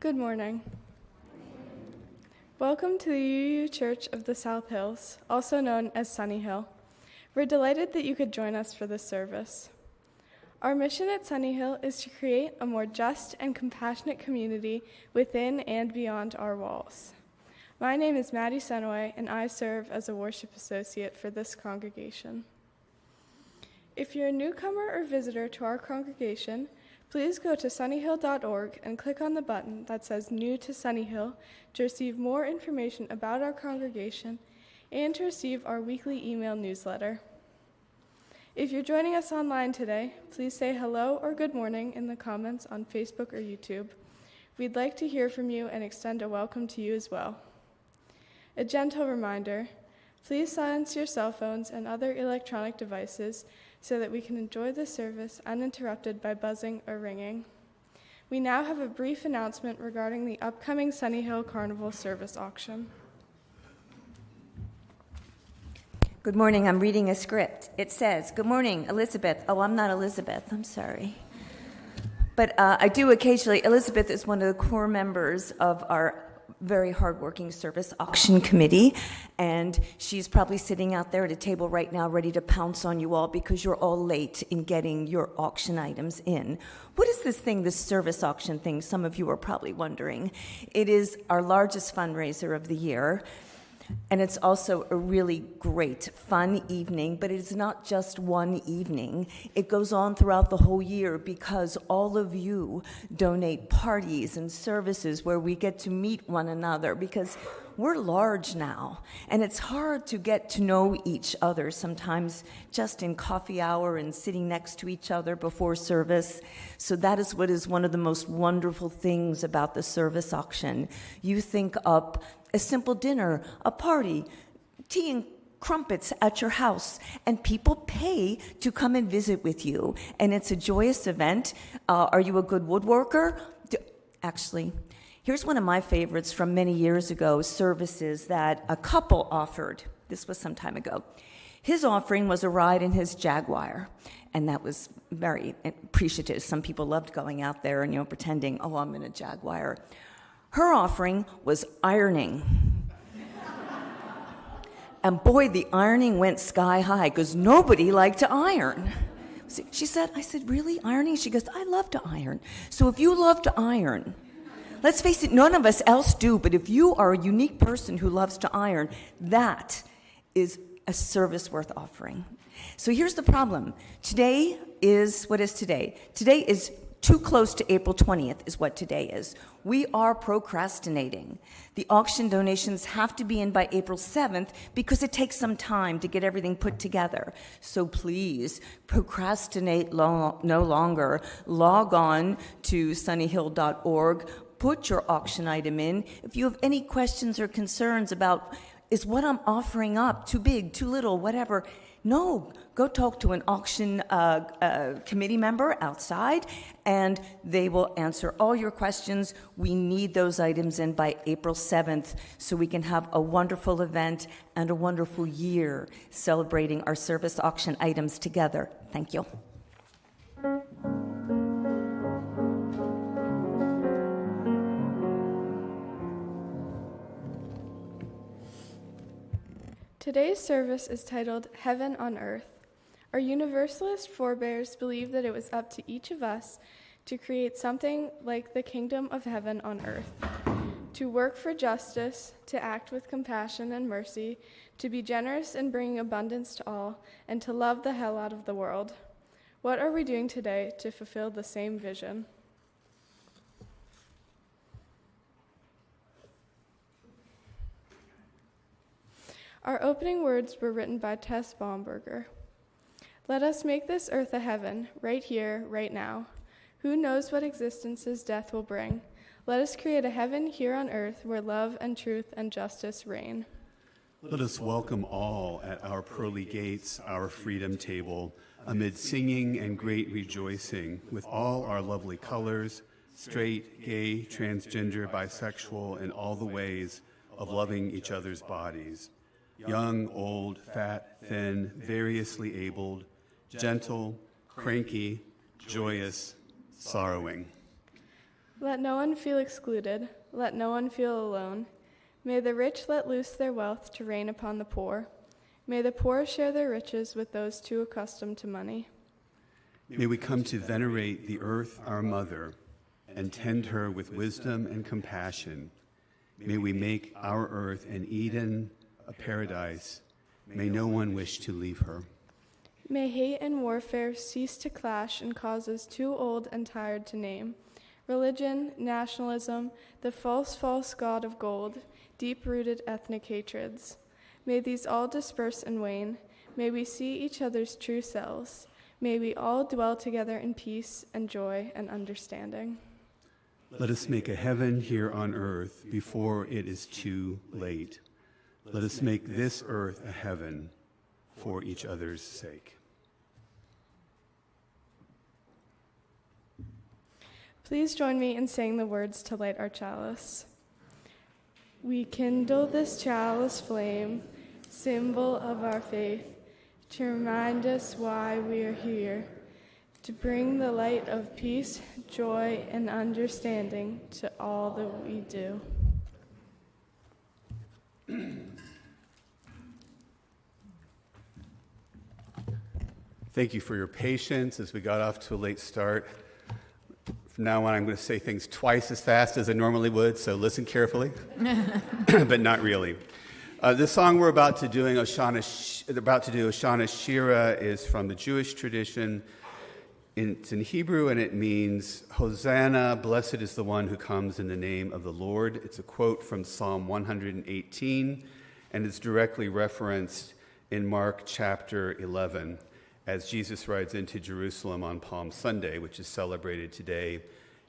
Good morning. Welcome to the UU Church of the South Hills, also known as Sunnyhill. We're delighted that you could join us for this service. Our mission at Sunnyhill is to create a more just and compassionate community within and beyond our walls. My name is Maddie Sunaway, and I serve as a worship associate for this congregation. If you're a newcomer or visitor to our congregation, please go to sunnyhill.org and click on the button that says New to Sunnyhill to receive more information about our congregation and to receive our weekly email newsletter. If you're joining us online today, please say hello or good morning in the comments on Facebook or YouTube. We'd like to hear from you and extend a welcome to you as well. A gentle reminder, please silence your cell phones and other electronic devices so that we can enjoy the service uninterrupted by buzzing or ringing. We now have a brief announcement regarding the upcoming Sunnyhill Carnival service auction. Good morning, I'm reading a script. It says, good morning, Elizabeth. Oh, I'm not Elizabeth, I'm sorry. But I do occasionally, Elizabeth is one of the core members of our very hardworking service auction committee, and she's probably sitting out there at a table right now ready to pounce on you all because you're all late in getting your auction items in. What is this thing, this service auction thing? Some of you are probably wondering. It is our largest fundraiser of the year, and it's also a really great, fun evening, but it's not just one evening. It goes on throughout the whole year because all of you donate parties and services where we get to meet one another because we're large now, and it's hard to get to know each other sometimes just in coffee hour and sitting next to each other before service. So that is what is one of the most wonderful things about the service auction. You think up a simple dinner, a party, tea and crumpets at your house, and people pay to come and visit with you. And it's a joyous event. Are you a good woodworker? Actually, here's one of my favorites from many years ago, services that a couple offered. This was some time ago. His offering was a ride in his Jaguar, and that was very appreciative. Some people loved going out there and, pretending, oh, I'm in a Jaguar. Her offering was ironing. And boy, the ironing went sky high because nobody liked to iron. She said, I said, really, ironing? She goes, I love to iron. So if you love to iron, let's face it, none of us else do, but if you are a unique person who loves to iron, that is a service worth offering. So here's the problem. Today is, what is today? Today is too close to April 20th is what today is. We are procrastinating. The auction donations have to be in by April 7th because it takes some time to get everything put together. So please, procrastinate no longer. Log on to sunnyhill.org, put your auction item in. If you have any questions or concerns about, is what I'm offering up too big, too little, whatever, no, go talk to an auction committee member outside, and they will answer all your questions. We need those items in by April 7th so we can have a wonderful event and a wonderful year celebrating our service auction items together. Thank you. Today's service is titled Heaven on Earth. Our Universalist forebears believed that it was up to each of us to create something like the kingdom of heaven on earth, to work for justice, to act with compassion and mercy, to be generous and bring abundance to all, and to love the hell out of the world. What are we doing today to fulfill the same vision? Our opening words were written by Tess Baumberger. Let us make this earth a heaven, right here, right now. Who knows what existence's death will bring? Let us create a heaven here on earth where love and truth and justice reign. Let us welcome all at our pearly gates, our freedom table, amid singing and great rejoicing, with all our lovely colors, straight, gay, transgender, bisexual, and all the ways of loving each other's bodies. Young, old, fat, thin, variously abled, gentle, cranky, joyous, sorrowing. Let no one feel excluded. Let no one feel alone. May the rich let loose their wealth to reign upon the poor. May the poor share their riches with those too accustomed to money. May we come to venerate the earth, our mother, and tend her with wisdom and compassion. May we make our earth an Eden, a paradise. May no one wish to leave her. May hate and warfare cease to clash in causes too old and tired to name. Religion, nationalism, the false god of gold, deep-rooted ethnic hatreds. May these all disperse and wane. May we see each other's true selves. May we all dwell together in peace and joy and understanding. Let us make a heaven here on earth before it is too late. Let us make this earth a heaven for each other's sake. Please join me in saying the words to light our chalice. We kindle this chalice flame, symbol of our faith, to remind us why we are here, to bring the light of peace, joy, and understanding to all that we do. Thank you for your patience as we got off to a late start. From now on, I'm going to say things twice as fast as I normally would, so listen carefully, but not really. The song we're about to do, Oshana Shira, is from the Jewish tradition. It's in Hebrew, and it means, Hosanna, blessed is the one who comes in the name of the Lord. It's a quote from Psalm 118, and it's directly referenced in Mark chapter 11, as Jesus rides into Jerusalem on Palm Sunday, which is celebrated today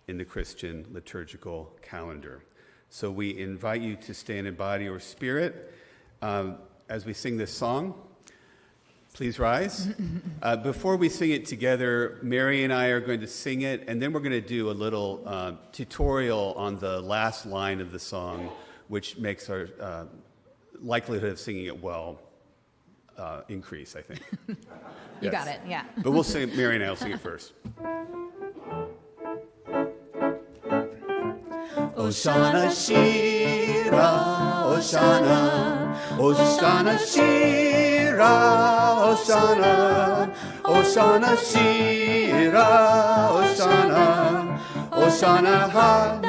in the Christian liturgical calendar. So we invite you to stand in body or spirit as we sing this song. Please rise. Before we sing it together, Mary and I are going to sing it, and then we're going to do a little tutorial on the last line of the song, which makes our likelihood of singing it well increase, I think. You got it, yeah. But we'll sing, Mary and I will sing it first. Oshana Shira, Oshana, Oshana Shira, Oshana, Oshana Shira, Oshana, Oshana Ha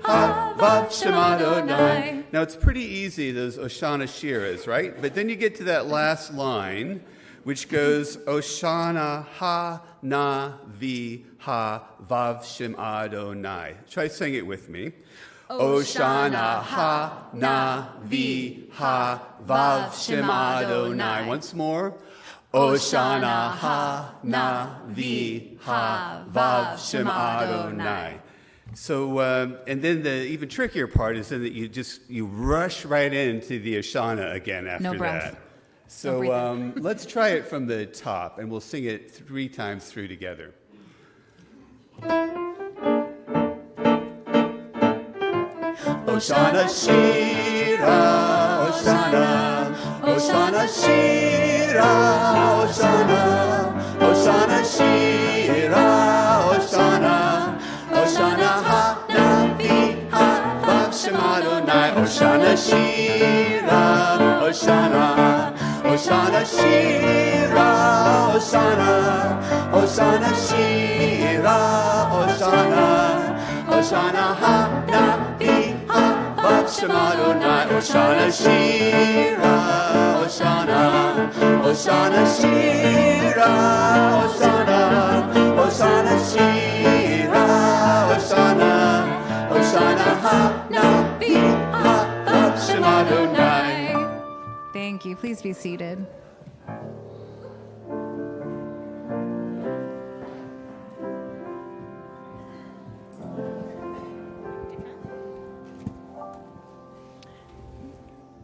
Ha Vav Shema Adonai. Now it's pretty easy, those Oshana Shiras, right? But then you get to that last line, which goes Oshana Ha Na Vi Ha Vav Shem Adonai. Try saying it with me. Oshana Ha Na Vi Ha Vav Shem Adonai. Once more. Oshana Ha Na Vi Ha Vav Shem Adonai. So, and then the even trickier part is then that you rush right into the Oshana again after that. So let's try it from the top, and we'll sing it 3 times through together. Oshana Shira, Oshana, Oshana Shira, Oshana, Oshana Shira, Oshana, Oshana Ha Na Vi Ha Vav Shem Adonai, Oshana Shira, Oshana. Oshana Shira, Oshana, Oshana Shira, Oshana, Oshana Ha Na Vi Ha Vav Shem Adonai, Oshana Shira, Oshana, Oshana Shira, Oshana, Oshana Shira, Oshana, Oshana Ha Na Vi Ha Vav Shem Adonai. Thank you. Please be seated.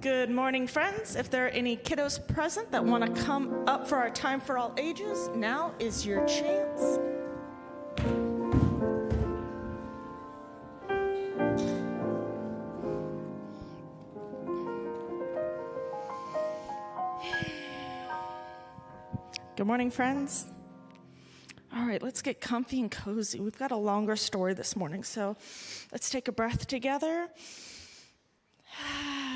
Good morning, friends. If there are any kiddos present that want to come up for our Time for All Ages, now is your chance. Good morning, friends. All right. right, let's get comfy and cozy. We've got a longer story this morning, so let's take a breath together.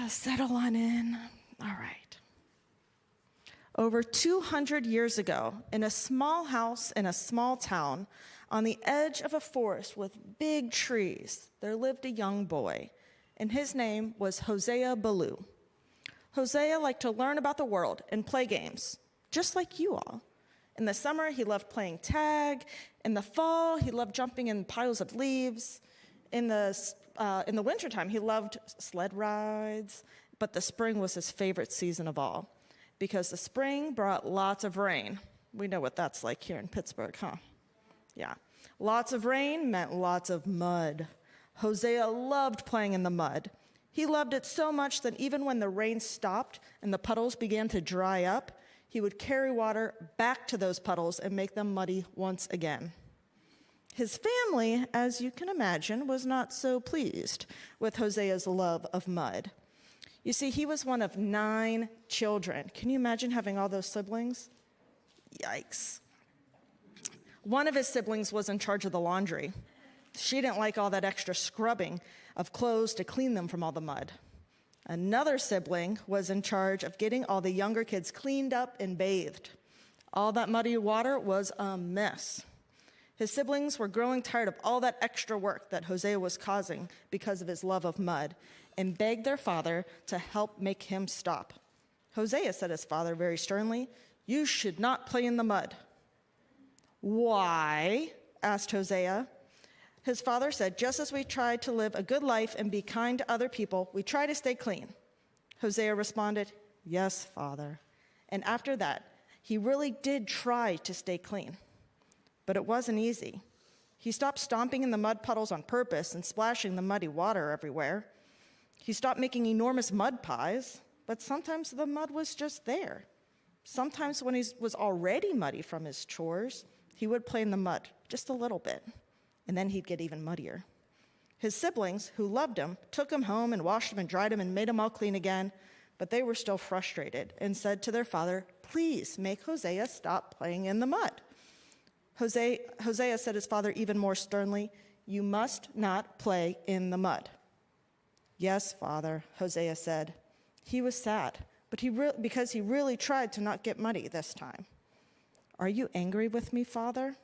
Settle on in. All right. Over 200 years ago, in a small house in a small town, on the edge of a forest with big trees, there lived a young boy, and his name was Hosea Ballou. Hosea liked to learn about the world and play games, just like you all. In the summer, he loved playing tag. In the fall, he loved jumping in piles of leaves. In the wintertime, he loved sled rides, but the spring was his favorite season of all, because the spring brought lots of rain. We know what that's like here in Pittsburgh, huh? Yeah. Lots of rain meant lots of mud. Hosea loved playing in the mud. He loved it so much that even when the rain stopped and the puddles began to dry up, he would carry water back to those puddles and make them muddy once again. His family, as you can imagine, was not so pleased with Hosea's love of mud. You see, he was one of 9 children. Can you imagine having all those siblings? Yikes. One of his siblings was in charge of the laundry. She didn't like all that extra scrubbing of clothes to clean them from all the mud. Another sibling was in charge of getting all the younger kids cleaned up and bathed. All that muddy water was a mess. His siblings were growing tired of all that extra work that Hosea was causing because of his love of mud, and begged their father to help make him stop. Hosea said to his father very sternly, "You should not play in the mud." "Why?" asked Hosea. His father said, "Just as we try to live a good life and be kind to other people, we try to stay clean." Hosea responded, "Yes, Father." And after that, he really did try to stay clean. But it wasn't easy. He stopped stomping in the mud puddles on purpose and splashing the muddy water everywhere. He stopped making enormous mud pies, but sometimes the mud was just there. Sometimes when he was already muddy from his chores, he would play in the mud just a little bit, and then he'd get even muddier. His siblings, who loved him, took him home and washed him and dried him and made him all clean again, but they were still frustrated and said to their father, "Please make Hosea stop playing in the mud." Hosea said to his father even more sternly, "You must not play in the mud." "Yes, Father," Hosea said. He was sad, but because he really tried to not get muddy this time. "Are you angry with me, Father?"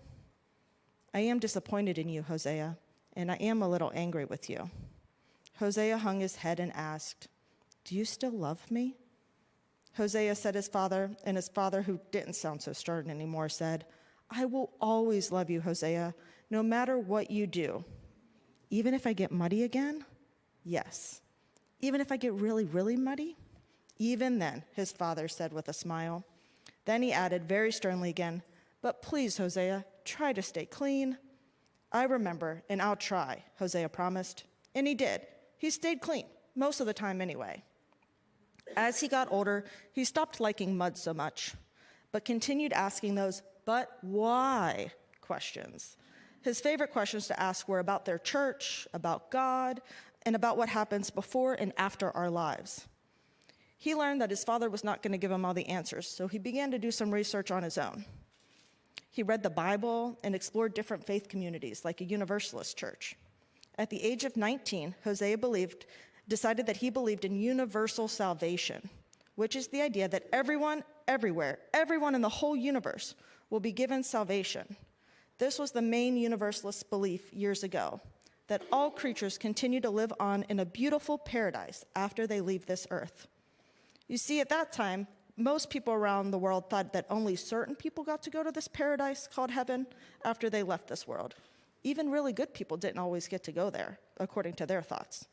"I am disappointed in you, Hosea, and I am a little angry with you." Hosea hung his head and asked, "Do you still love me?" Hosea said his father, and his father, who didn't sound so stern anymore, said, "I will always love you, Hosea, no matter what you do. Even if I get muddy again? Yes. Even if I get really, really muddy? Even then," his father said with a smile. Then he added very sternly again, "But please, Hosea, try to stay clean." "I remember, and I'll try," Hosea promised. And he did. He stayed clean, most of the time anyway. As he got older, he stopped liking mud so much, but continued asking those "but why" questions. His favorite questions to ask were about their church, about God, and about what happens before and after our lives. He learned that his father was not going to give him all the answers, so he began to do some research on his own. He read the Bible and explored different faith communities, like a Universalist church. At the age of 19, Hosea decided that he believed in universal salvation, which is the idea that everyone, everywhere, everyone in the whole universe will be given salvation. This was the main Universalist belief years ago, that all creatures continue to live on in a beautiful paradise after they leave this earth. You see, at that time, most people around the world thought that only certain people got to go to this paradise called heaven after they left this world. Even really good people didn't always get to go there, according to their thoughts.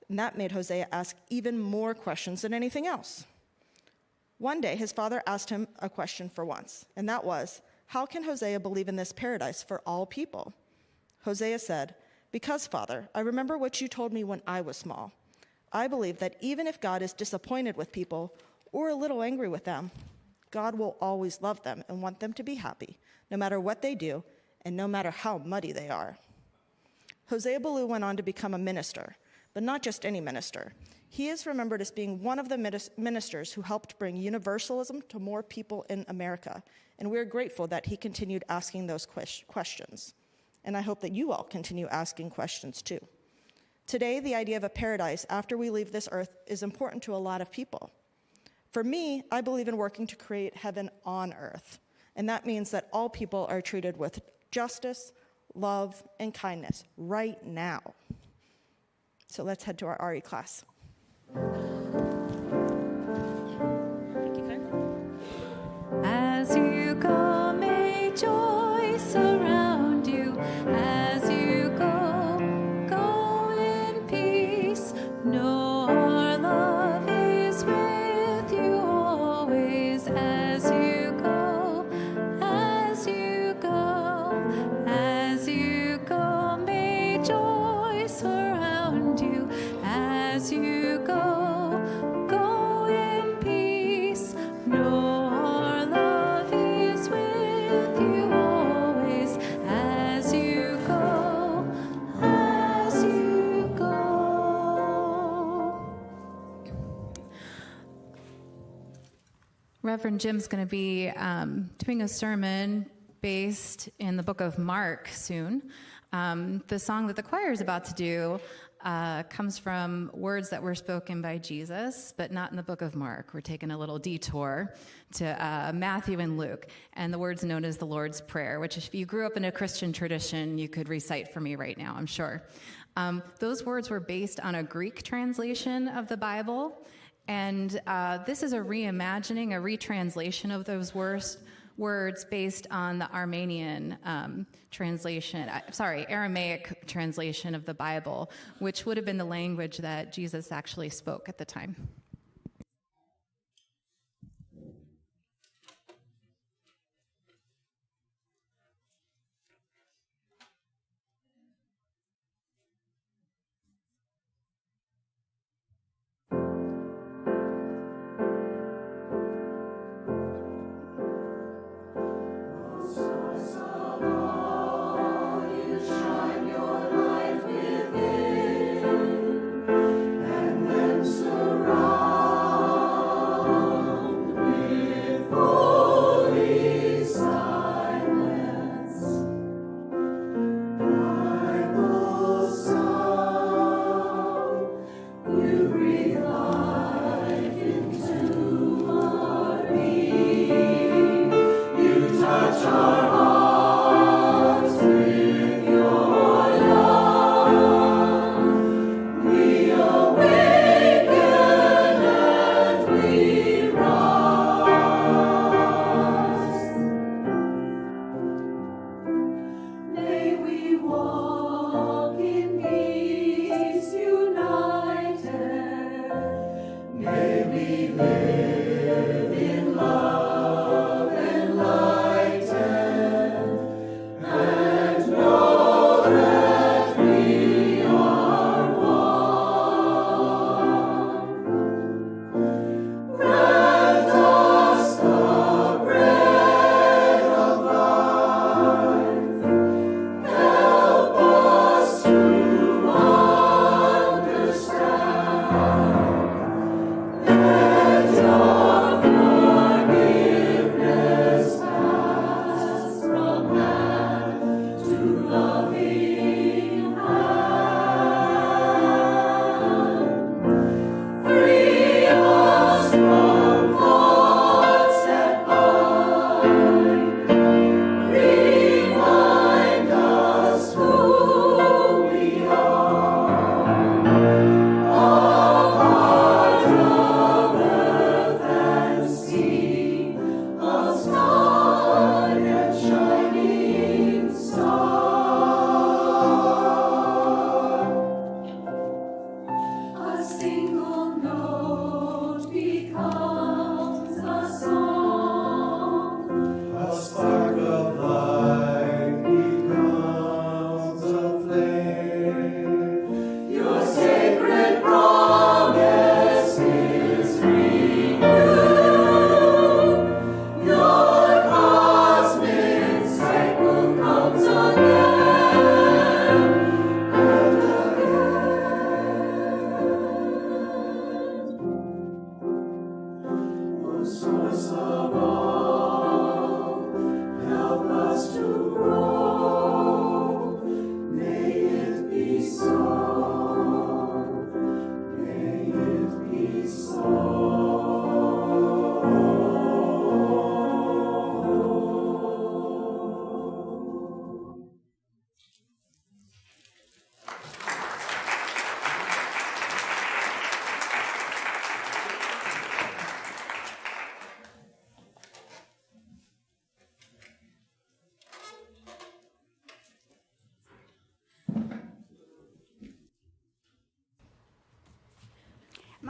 And that made Hosea ask even more questions than anything else. One day, his father asked him a question for once, and that was, how can Hosea believe in this paradise for all people? Hosea said, "Because, Father, I remember what you told me when I was small. I believe that even if God is disappointed with people or a little angry with them, God will always love them and want them to be happy, no matter what they do and no matter how muddy they are." Hosea Ballou went on to become a minister, but not just any minister. He is remembered as being one of the ministers who helped bring universalism to more people in America, and we're grateful that he continued asking those questions. And I hope that you all continue asking questions too. Today, the idea of a paradise after we leave this earth is important to a lot of people. For me, I believe in working to create heaven on earth, and that means that all people are treated with justice, love, and kindness right now. So let's head to our RE class. Thank you, Claire. As you go, may joy surround you. As you go, go in peace. Know our love is with you always. As you go, as you go, as you go, may joy surround you. As you go, go in peace. Know our love is with you always. As you go, as you go. Reverend Jim's going to be doing a sermon based in the book of Mark soon. The song that the choir is about to do comes from words that were spoken by Jesus, but not in the book of Mark. We're taking a little detour to Matthew and Luke, and the words known as the Lord's Prayer, which if you grew up in a Christian tradition, you could recite for me right now, I'm sure. Those words were based on a Greek translation of the Bible, and this is a reimagining, a retranslation of those words based on the Aramaic translation of the Bible, which would have been the language that Jesus actually spoke at the time. Help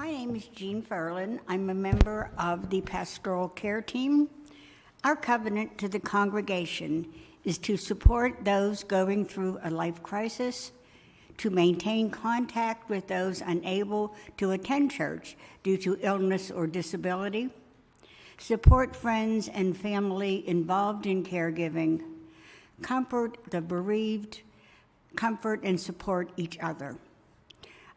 My name is Jean Ferlin. I'm a member of the pastoral care team. Our covenant to the congregation is to support those going through a life crisis, to maintain contact with those unable to attend church due to illness or disability, support friends and family involved in caregiving, comfort the bereaved, comfort and support each other.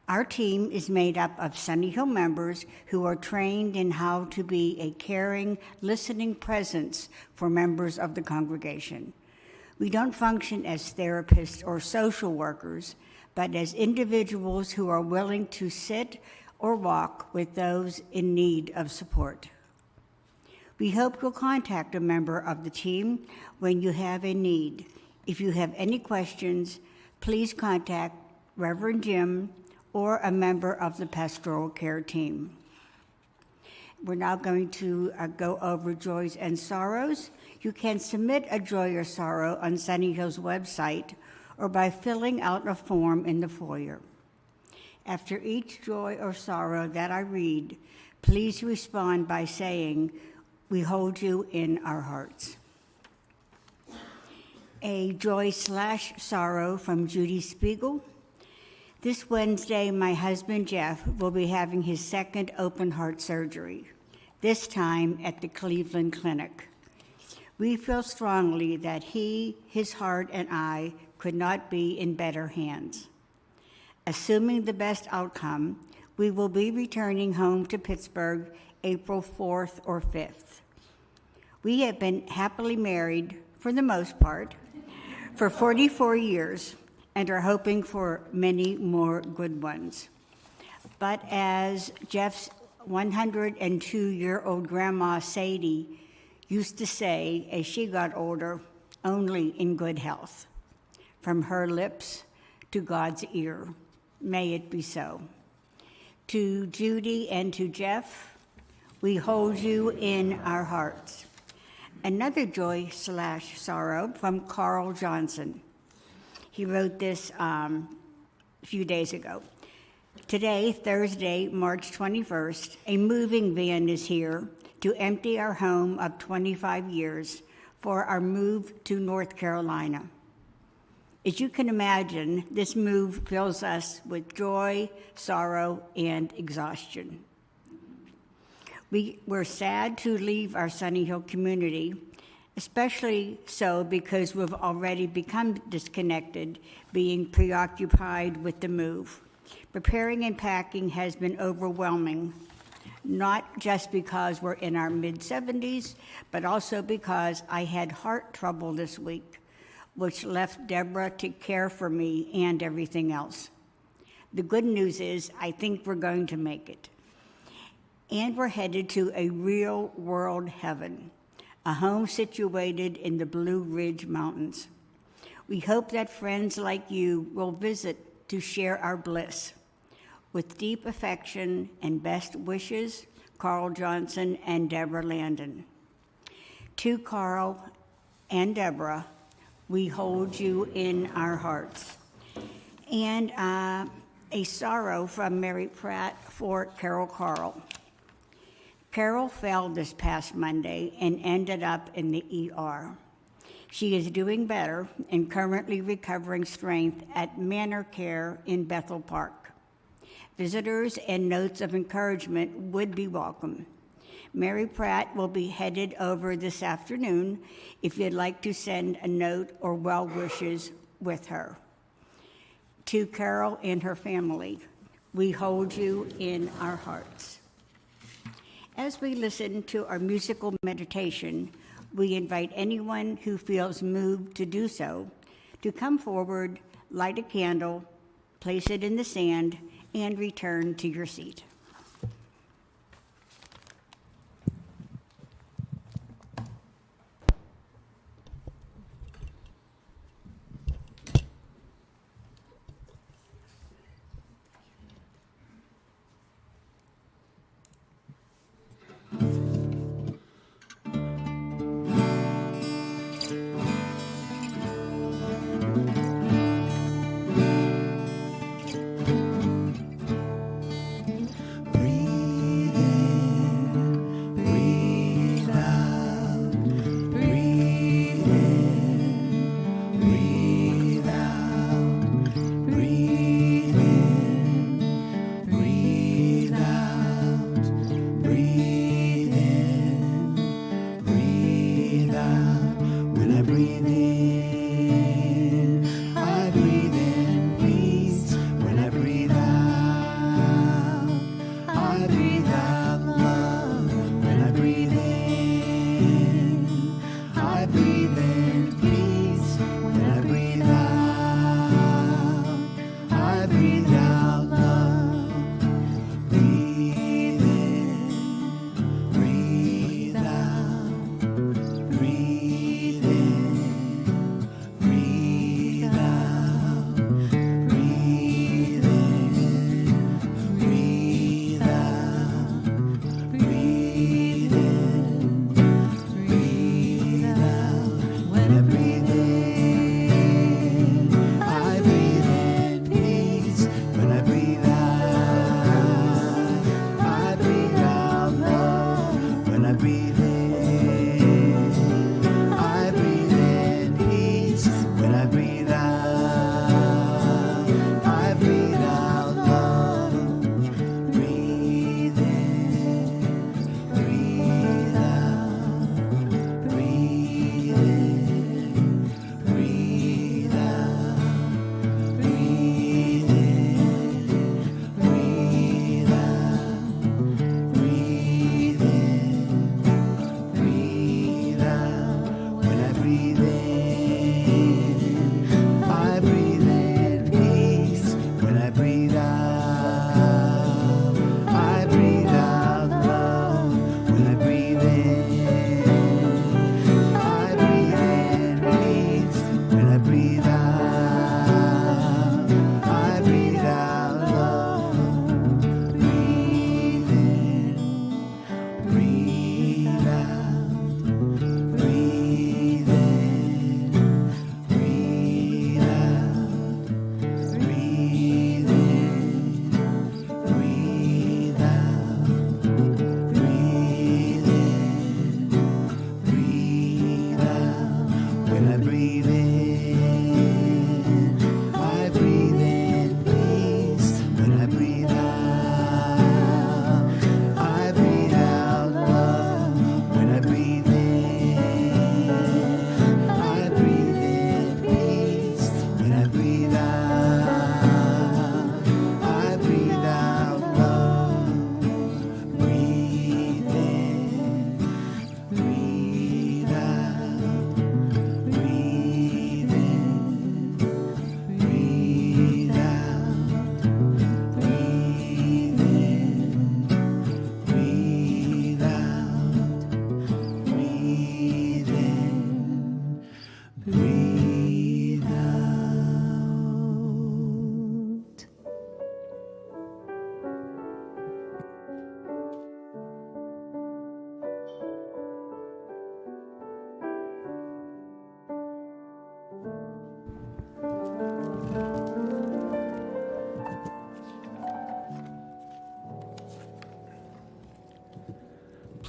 Our team is made up of Sunnyhill members who are trained in how to be a caring, listening presence for members of the congregation. We don't function as therapists or social workers, but as individuals who are willing to sit or walk with those in need of support. We hope you'll contact a member of the team when you have a need. If you have any questions, please contact Reverend Jim or a member of the pastoral care team. We're now going to go over joys and sorrows. You can submit a joy or sorrow on Sunnyhill's website or by filling out a form in the foyer. After each joy or sorrow that I read, please respond by saying, "We hold you in our hearts." A joy/sorrow from Judy Spiegel. This Wednesday, my husband Jeff will be having his second open heart surgery, this time at the Cleveland Clinic. We feel strongly that he, his heart, and I could not be in better hands. Assuming the best outcome, we will be returning home to Pittsburgh April 4th or 5th. We have been happily married, for the most part, for 44 years, and are hoping for many more good ones. But as Jeff's 102-year-old grandma Sadie used to say as she got older, only in good health. From her lips to God's ear, may it be so. To Judy and to Jeff, we hold you in our hearts. Another joy/sorrow from Carl Johnson. He wrote this a few days ago. Today, Thursday, March 21st, a moving van is here to empty our home of 25 years for our move to North Carolina. As you can imagine, this move fills us with joy, sorrow, and exhaustion. We're sad to leave our Sunnyhill community, especially so because we've already become disconnected, being preoccupied with the move. Preparing and packing has been overwhelming, not just because we're in our mid-70s, but also because I had heart trouble this week, which left Deborah to care for me and everything else. The good news is I think we're going to make it. And we're headed to a real-world heaven, a home situated in the Blue Ridge Mountains. We hope that friends like you will visit to share our bliss. With deep affection and best wishes, Carl Johnson and Deborah Landon. To Carl and Deborah, we hold you in our hearts. And a sorrow from Mary Pratt for Carol Carl. Carol fell this past Monday and ended up in the ER. She is doing better and currently recovering strength at Manor Care in Bethel Park. Visitors and notes of encouragement would be welcome. Mary Pratt will be headed over this afternoon if you'd like to send a note or well wishes with her. To Carol and her family, we hold you in our hearts. As we listen to our musical meditation, we invite anyone who feels moved to do so to come forward, light a candle, place it in the sand, and return to your seat.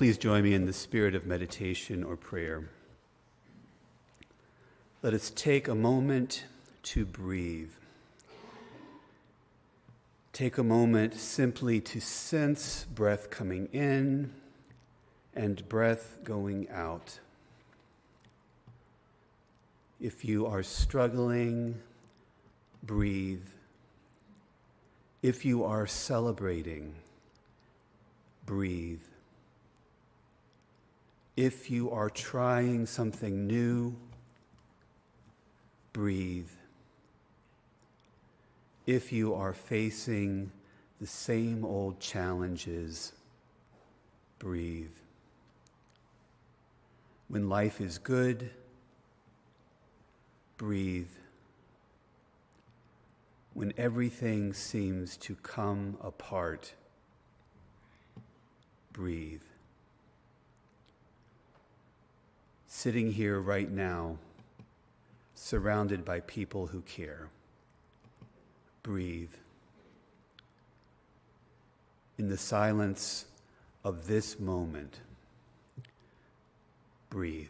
please join me in the spirit of meditation or prayer. Let us take a moment to breathe. Take a moment simply to sense breath coming in and breath going out. If you are struggling, breathe. If you are celebrating, breathe. If you are trying something new, breathe. If you are facing the same old challenges, breathe. When life is good, breathe. When everything seems to come apart, breathe. Sitting here right now, surrounded by people who care, breathe. In the silence of this moment, breathe.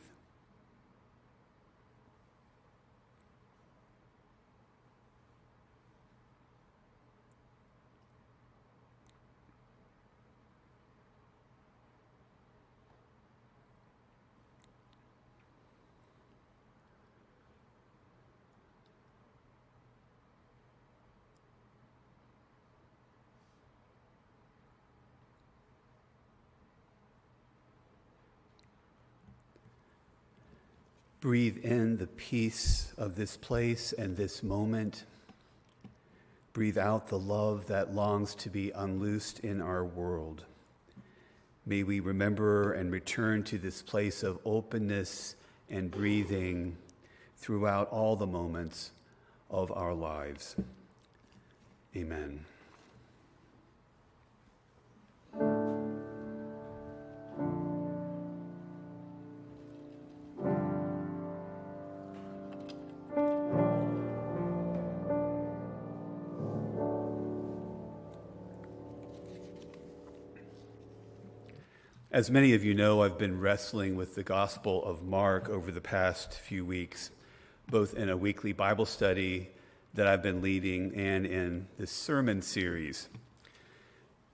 Breathe in the peace of this place and this moment. Breathe out the love that longs to be unloosed in our world. May we remember and return to this place of openness and breathing throughout all the moments of our lives. Amen. As many of you know, I've been wrestling with the Gospel of Mark over the past few weeks, both in a weekly Bible study that I've been leading and in this sermon series.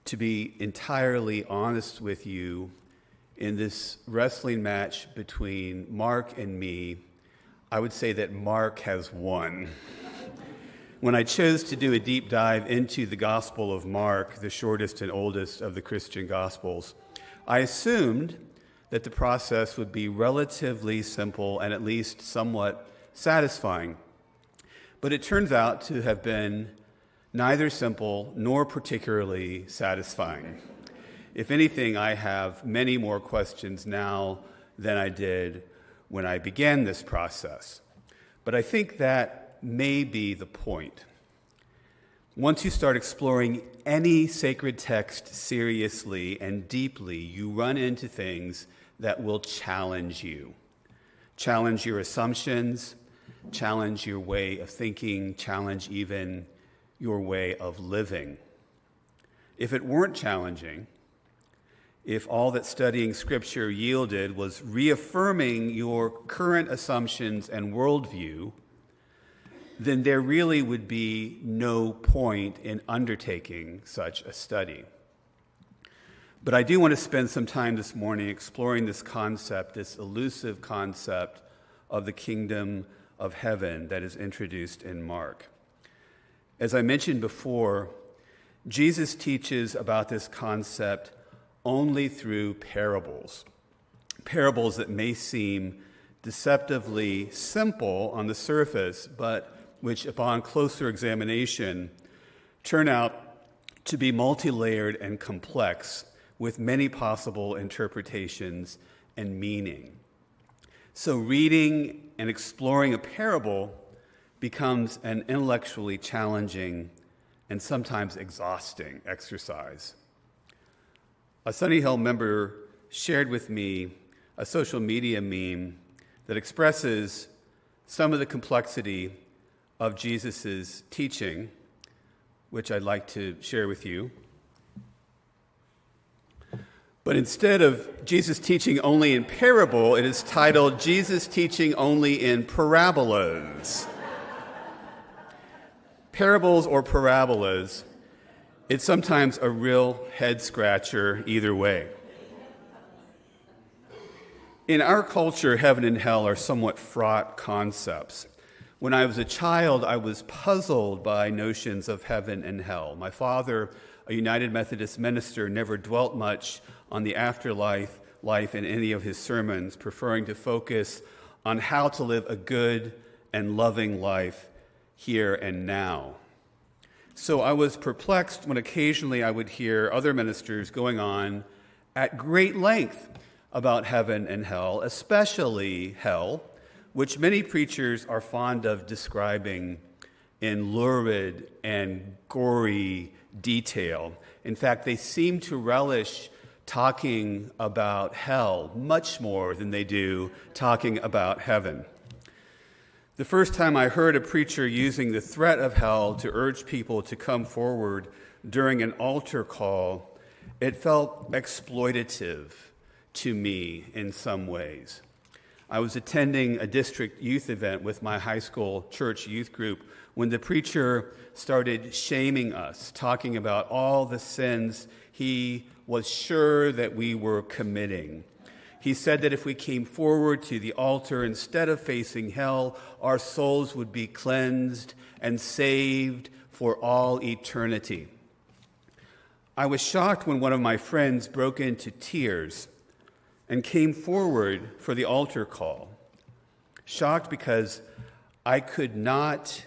To be entirely honest with you, in this wrestling match between Mark and me, I would say that Mark has won. When I chose to do a deep dive into the Gospel of Mark, the shortest and oldest of the Christian Gospels, I assumed that the process would be relatively simple and at least somewhat satisfying. But it turns out to have been neither simple nor particularly satisfying. If anything, I have many more questions now than I did when I began this process. But I think that may be the point. Once you start exploring any sacred text seriously and deeply, you run into things that will challenge you. Challenge your assumptions, challenge your way of thinking, challenge even your way of living. If it weren't challenging, if all that studying Scripture yielded was reaffirming your current assumptions and worldview, then there really would be no point in undertaking such a study. But I do want to spend some time this morning exploring this concept, this elusive concept of the kingdom of heaven that is introduced in Mark. As I mentioned before, Jesus teaches about this concept only through parables. Parables that may seem deceptively simple on the surface, but which upon closer examination turn out to be multi-layered and complex with many possible interpretations and meaning. So reading and exploring a parable becomes an intellectually challenging and sometimes exhausting exercise. A Sunnyhill member shared with me a social media meme that expresses some of the complexity of Jesus' teaching, which I'd like to share with you. But instead of Jesus teaching only in parable, it is titled Jesus Teaching Only in Parabolas. Parables or parabolas, it's sometimes a real head-scratcher either way. In our culture, heaven and hell are somewhat fraught concepts. When I was a child, I was puzzled by notions of heaven and hell. My father, a United Methodist minister, never dwelt much on the afterlife in any of his sermons, preferring to focus on how to live a good and loving life here and now. So I was perplexed when occasionally I would hear other ministers going on at great length about heaven and hell, especially hell, which many preachers are fond of describing in lurid and gory detail. In fact, they seem to relish talking about hell much more than they do talking about heaven. The first time I heard a preacher using the threat of hell to urge people to come forward during an altar call, it felt exploitative to me in some ways. I was attending a district youth event with my high school church youth group when the preacher started shaming us, talking about all the sins he was sure that we were committing. He said that if we came forward to the altar instead of facing hell, our souls would be cleansed and saved for all eternity. I was shocked when one of my friends broke into tears and came forward for the altar call. Shocked because I could not,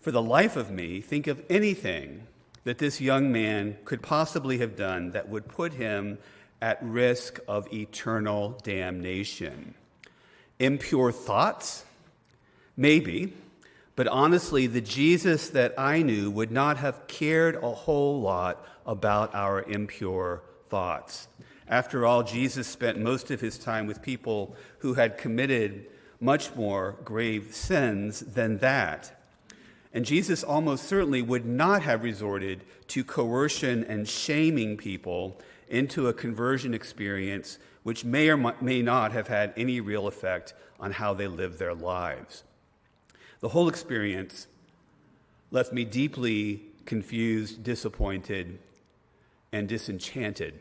for the life of me, think of anything that this young man could possibly have done that would put him at risk of eternal damnation. Impure thoughts? Maybe. But honestly, the Jesus that I knew would not have cared a whole lot about our impure thoughts. After all, Jesus spent most of his time with people who had committed much more grave sins than that. And Jesus almost certainly would not have resorted to coercion and shaming people into a conversion experience which may or may not have had any real effect on how they live their lives. The whole experience left me deeply confused, disappointed, and disenchanted.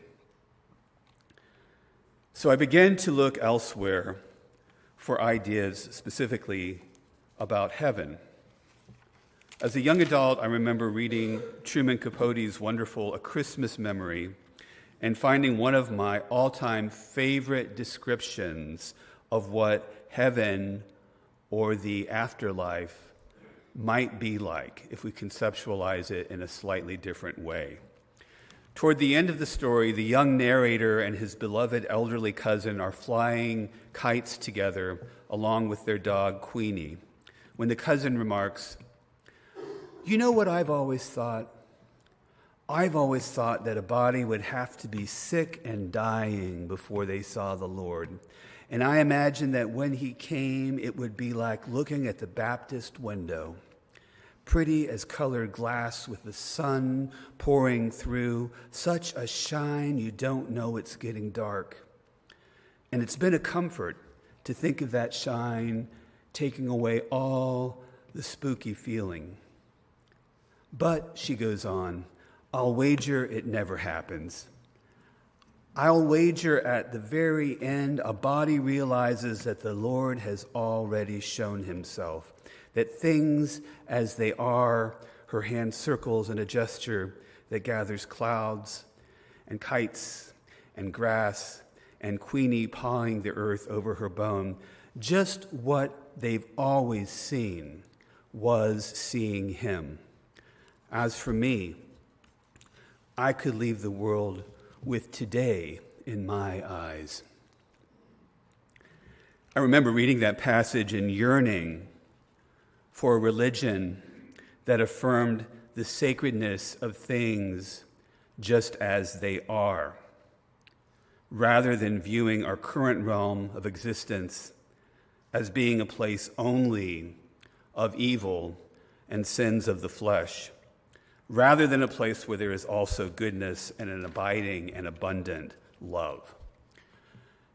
So I began to look elsewhere for ideas specifically about heaven. As a young adult, I remember reading Truman Capote's wonderful A Christmas Memory and finding one of my all-time favorite descriptions of what heaven or the afterlife might be like if we conceptualize it in a slightly different way. Toward the end of the story, the young narrator and his beloved elderly cousin are flying kites together along with their dog, Queenie, when the cousin remarks, "You know what I've always thought? I've always thought that a body would have to be sick and dying before they saw the Lord. And I imagine that when he came, it would be like looking at the Baptist window, pretty as colored glass with the sun pouring through, such a shine you don't know it's getting dark. And it's been a comfort to think of that shine taking away all the spooky feeling. But," she goes on, "I'll wager it never happens. I'll wager at the very end a body realizes that the Lord has already shown himself, that things as they are," her hand circles in a gesture that gathers clouds and kites and grass and Queenie pawing the earth over her bone, "just what they've always seen was seeing him. As for me, I could leave the world with today in my eyes." I remember reading that passage and yearning for a religion that affirmed the sacredness of things just as they are, rather than viewing our current realm of existence as being a place only of evil and sins of the flesh, rather than a place where there is also goodness and an abiding and abundant love.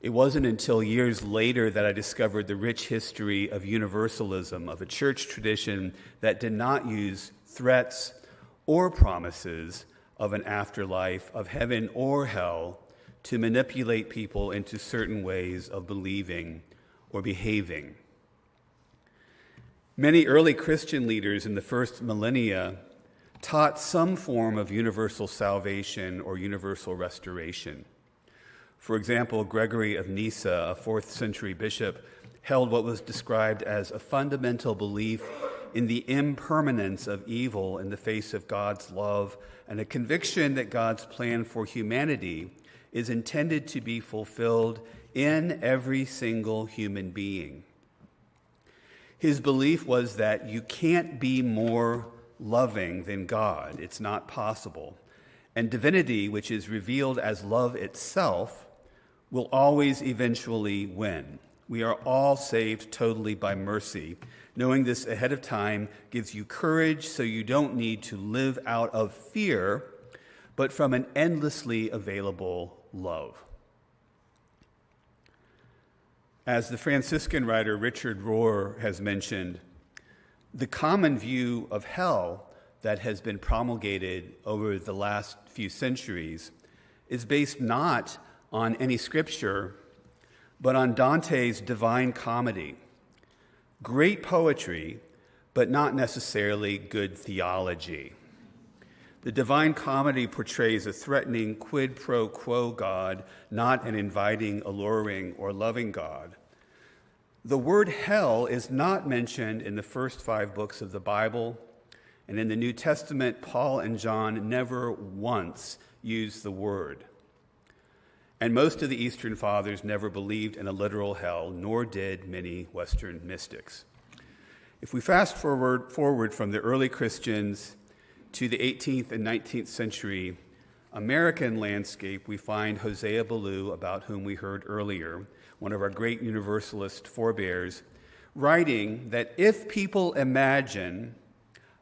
It wasn't until years later that I discovered the rich history of Universalism, of a church tradition that did not use threats or promises of an afterlife, of heaven or hell, to manipulate people into certain ways of believing or behaving. Many early Christian leaders in the first millennia taught some form of universal salvation or universal restoration. For example, Gregory of Nyssa, a 4th century bishop, held what was described as a fundamental belief in the impermanence of evil in the face of God's love, and a conviction that God's plan for humanity is intended to be fulfilled in every single human being. His belief was that you can't be more loving than God. It's not possible. And divinity, which is revealed as love itself, will always eventually win. We are all saved totally by mercy. Knowing this ahead of time gives you courage so you don't need to live out of fear, but from an endlessly available love. As the Franciscan writer Richard Rohr has mentioned, the common view of hell that has been promulgated over the last few centuries is based not on any scripture, but on Dante's Divine Comedy. Great poetry, but not necessarily good theology. The Divine Comedy portrays a threatening quid pro quo God, not an inviting, alluring, or loving God. The word hell is not mentioned in the first 5 books of the Bible, and in the New Testament, Paul and John never once used the word. And most of the Eastern Fathers never believed in a literal hell, nor did many Western mystics. If we fast forward from the early Christians to the 18th and 19th century American landscape, we find Hosea Ballou, about whom we heard earlier, one of our great Universalist forebears, writing that if people imagine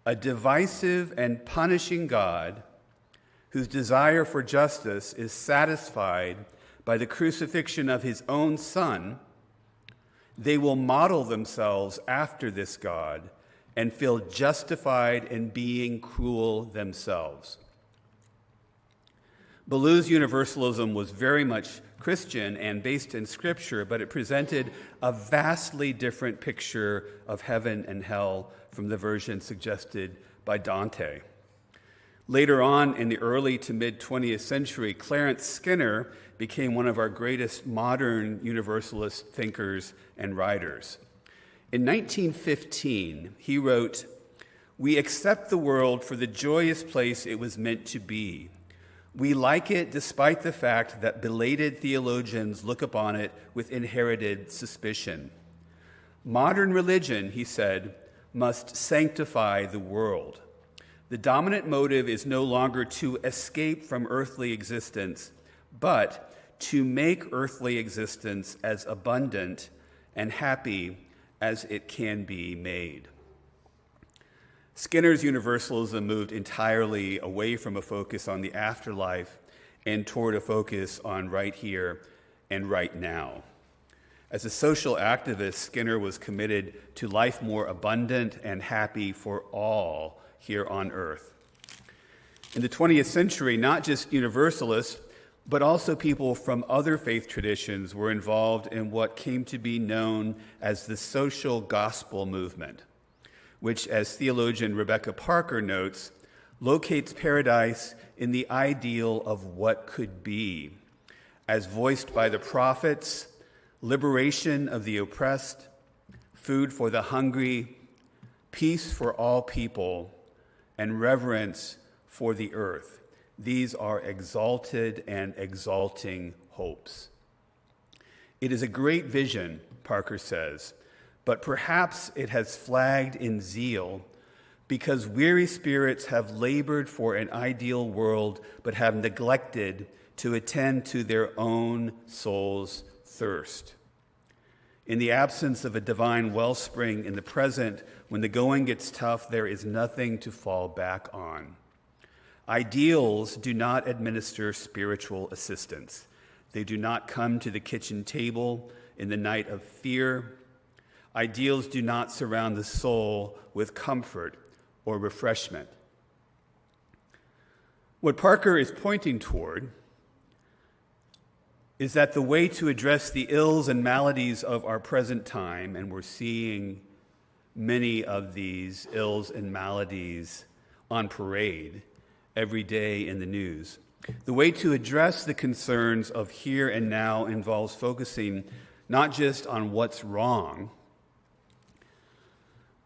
a divisive and punishing God whose desire for justice is satisfied by the crucifixion of his own Son, they will model themselves after this God and feel justified in being cruel themselves. Ballou's Universalism was very much Christian and based in Scripture, but it presented a vastly different picture of heaven and hell from the version suggested by Dante. Later on in the early to mid-20th century, Clarence Skinner became one of our greatest modern Universalist thinkers and writers. In 1915, he wrote, "We accept the world for the joyous place it was meant to be. We like it despite the fact that belated theologians look upon it with inherited suspicion. Modern religion," he said, "must sanctify the world. The dominant motive is no longer to escape from earthly existence, but to make earthly existence as abundant and happy as it can be made." Skinner's Universalism moved entirely away from a focus on the afterlife and toward a focus on right here and right now. As a social activist, Skinner was committed to life more abundant and happy for all here on earth. In the 20th century, not just Universalists, but also people from other faith traditions were involved in what came to be known as the social gospel movement, which, as theologian Rebecca Parker notes, locates paradise in the ideal of what could be, as voiced by the prophets, liberation of the oppressed, food for the hungry, peace for all people, and reverence for the earth. These are exalted and exalting hopes. It is a great vision, Parker says, but perhaps it has flagged in zeal because weary spirits have labored for an ideal world but have neglected to attend to their own soul's thirst. In the absence of a divine wellspring in the present, when the going gets tough, there is nothing to fall back on. Ideals do not administer spiritual assistance. They do not come to the kitchen table in the night of fear. Ideals do not surround the soul with comfort or refreshment. What Parker is pointing toward is that the way to address the ills and maladies of our present time, and we're seeing many of these ills and maladies on parade every day in the news. The way to address the concerns of here and now involves focusing not just on what's wrong,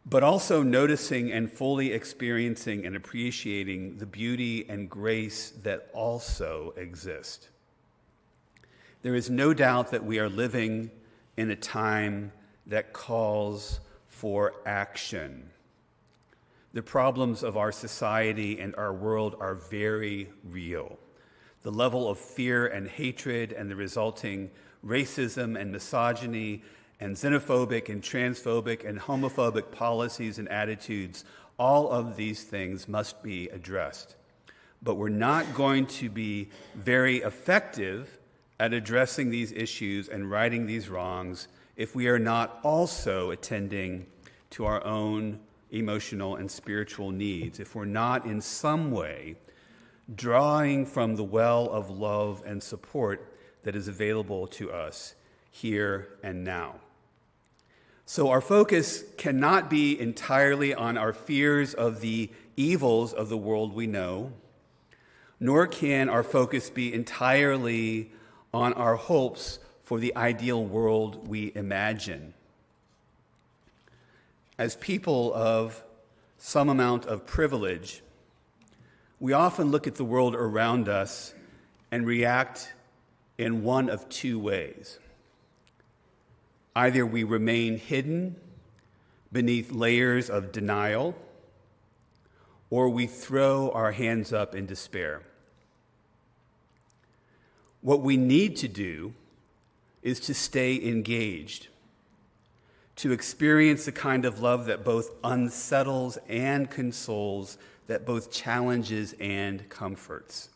but also noticing and fully experiencing and appreciating the beauty and grace that also exist. There is no doubt that we are living in a time that calls for action. The problems of our society and our world are very real. The level of fear and hatred and the resulting racism and misogyny and xenophobic and transphobic and homophobic policies and attitudes, all of these things must be addressed. But we're not going to be very effective at addressing these issues and righting these wrongs if we are not also attending to our own emotional and spiritual needs, if we're not in some way drawing from the well of love and support that is available to us here and now. So our focus cannot be entirely on our fears of the evils of the world we know, nor can our focus be entirely on our hopes for the ideal world we imagine. As people of some amount of privilege, we often look at the world around us and react in one of two ways. Either we remain hidden beneath layers of denial, or we throw our hands up in despair. What we need to do is to stay engaged, to experience the kind of love that both unsettles and consoles, that both challenges and comforts.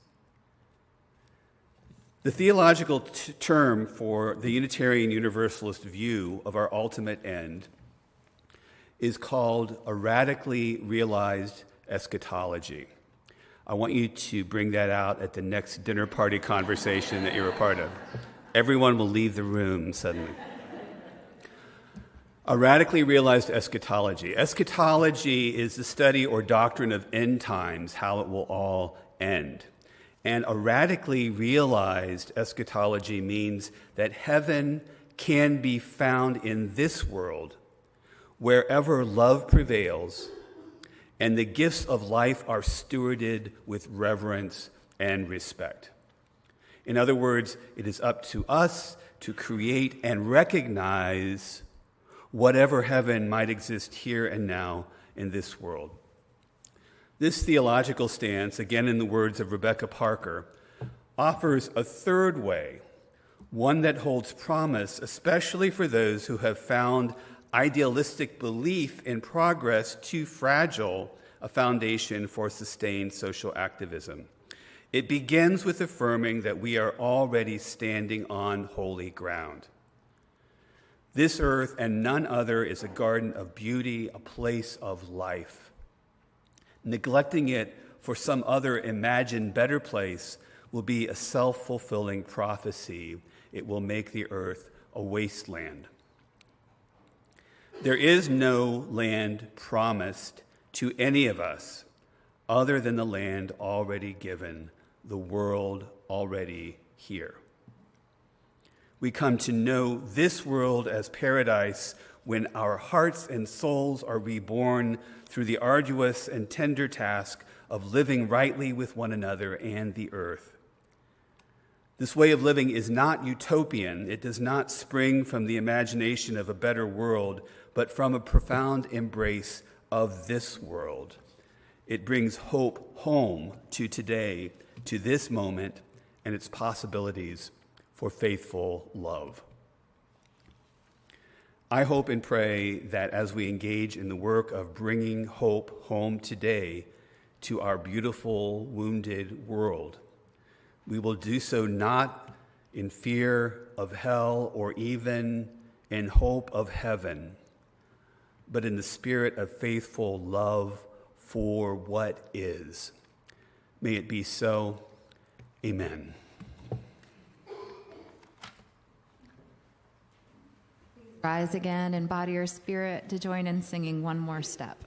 The theological term for the Unitarian Universalist view of our ultimate end is called a radically realized eschatology. I want you to bring that out at the next dinner party conversation that you're a part of. Everyone will leave the room suddenly. A radically realized eschatology. Eschatology is the study or doctrine of end times, how it will all end. And a radically realized eschatology means that heaven can be found in this world wherever love prevails and the gifts of life are stewarded with reverence and respect. In other words, it is up to us to create and recognize whatever heaven might exist here and now in this world. This theological stance, again in the words of Rebecca Parker, offers a third way, one that holds promise, especially for those who have found idealistic belief in progress too fragile a foundation for sustained social activism. It begins with affirming that we are already standing on holy ground. This earth and none other is a garden of beauty, a place of life. Neglecting it for some other imagined better place will be a self-fulfilling prophecy. It will make the earth a wasteland. There is no land promised to any of us other than the land already given, the world already here. We come to know this world as paradise when our hearts and souls are reborn through the arduous and tender task of living rightly with one another and the earth. This way of living is not utopian. It does not spring from the imagination of a better world, but from a profound embrace of this world. It brings hope home to today, to this moment, and its possibilities for faithful love. I hope and pray that as we engage in the work of bringing hope home today to our beautiful, wounded world. We will do so not in fear of hell or even in hope of heaven, but in the spirit of faithful love for what is. May it be so. Amen. Rise again in body or spirit to join in singing one more step.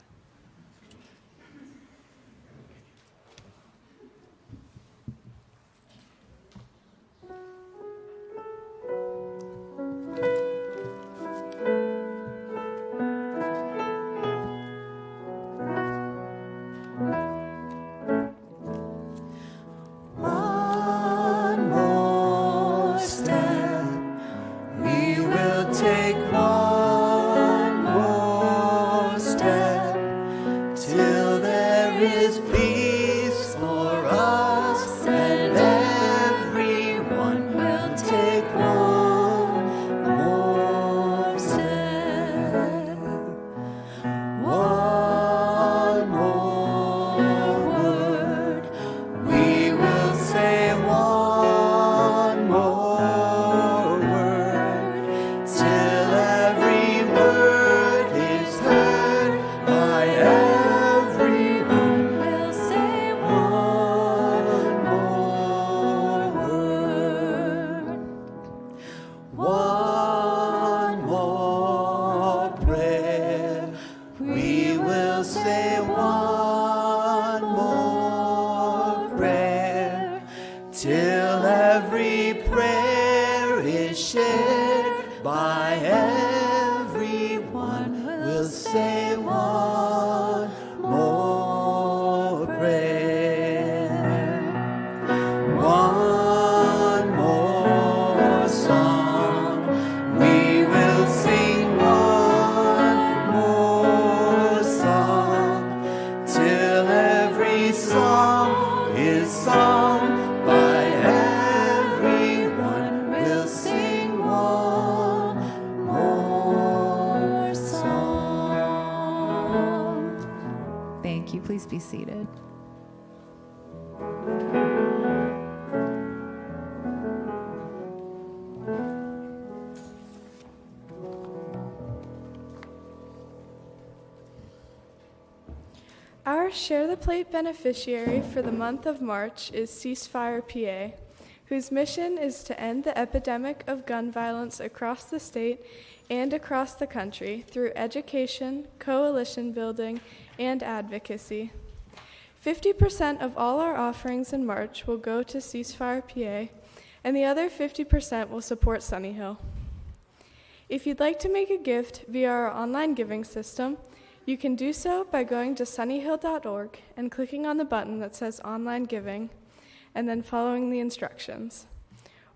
Please be seated. Our Share the Plate beneficiary for the month of March is Ceasefire PA, whose mission is to end the epidemic of gun violence across the state and across the country through education, coalition building, and advocacy. 50% of all our offerings in March will go to Ceasefire PA, and the other 50% will support Sunnyhill. If you'd like to make a gift via our online giving system, you can do so by going to sunnyhill.org and clicking on the button that says Online Giving, and then following the instructions.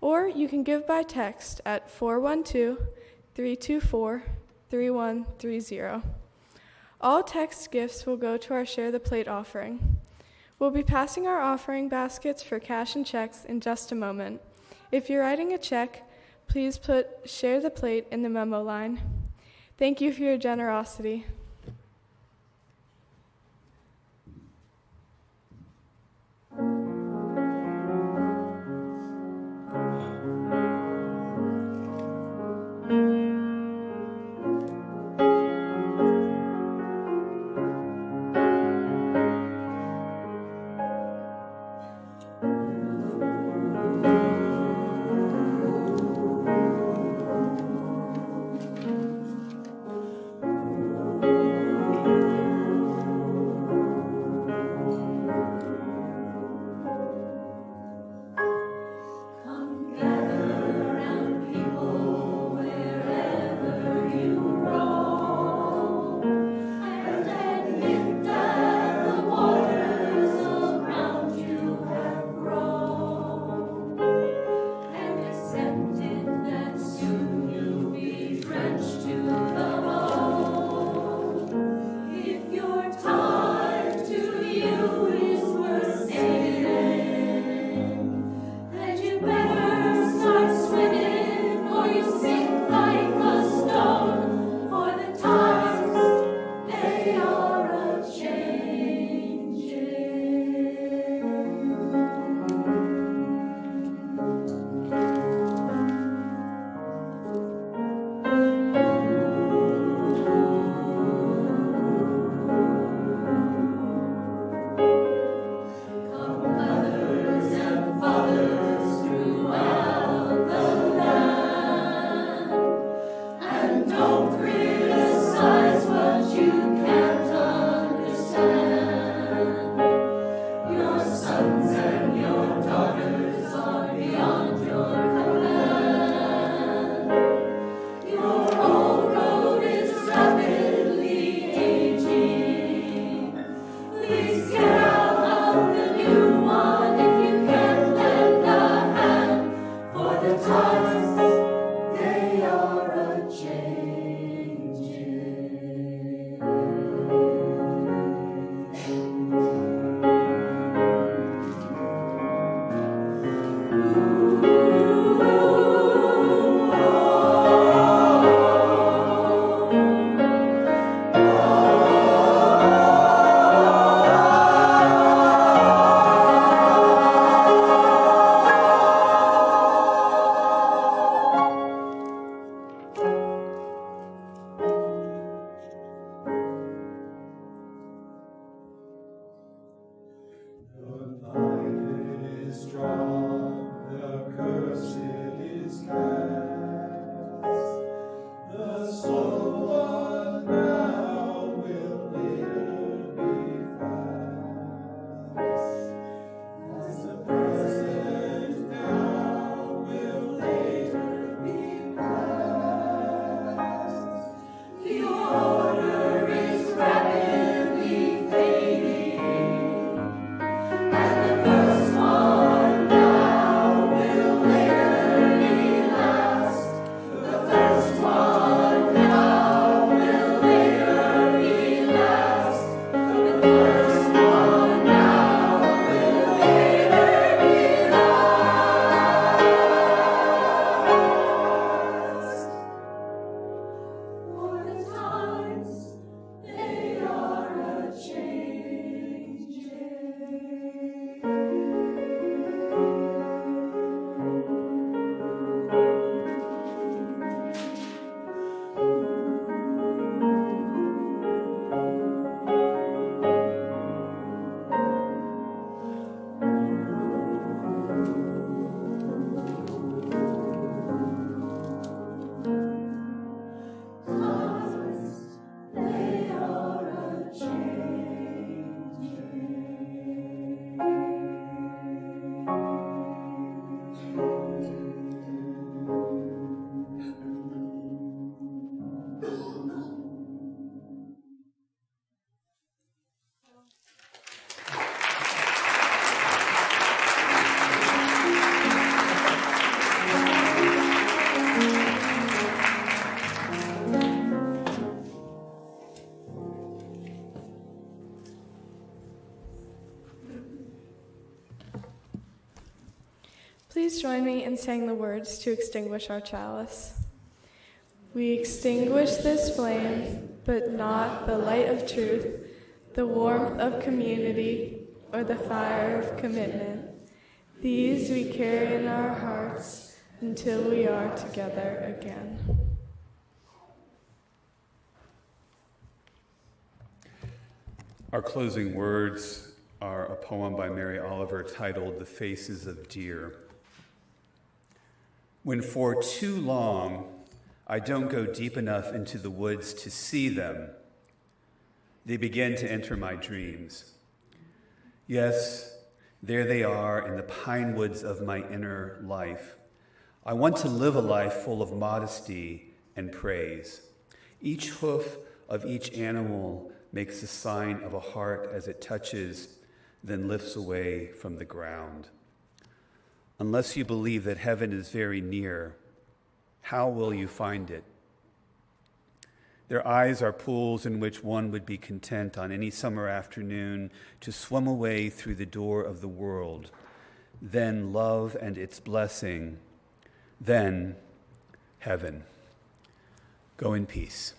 Or you can give by text at 412-324-3130. All text gifts will go to our Share the Plate offering. We'll be passing our offering baskets for cash and checks in just a moment. If you're writing a check, please put Share the Plate in the memo line. Thank you for your generosity. Please join me in saying the words to extinguish our chalice. We extinguish this flame, but not the light of truth, the warmth of community, or the fire of commitment. These we carry in our hearts until we are together again. Our closing words are a poem by Mary Oliver titled "The Faces of Deer." When for too long I don't go deep enough into the woods to see them, they begin to enter my dreams. Yes, there they are in the pine woods of my inner life. I want to live a life full of modesty and praise. Each hoof of each animal makes the sign of a heart as it touches, then lifts away from the ground. Unless you believe that heaven is very near, how will you find it? Their eyes are pools in which one would be content on any summer afternoon to swim away through the door of the world, then love and its blessing, then heaven. Go in peace.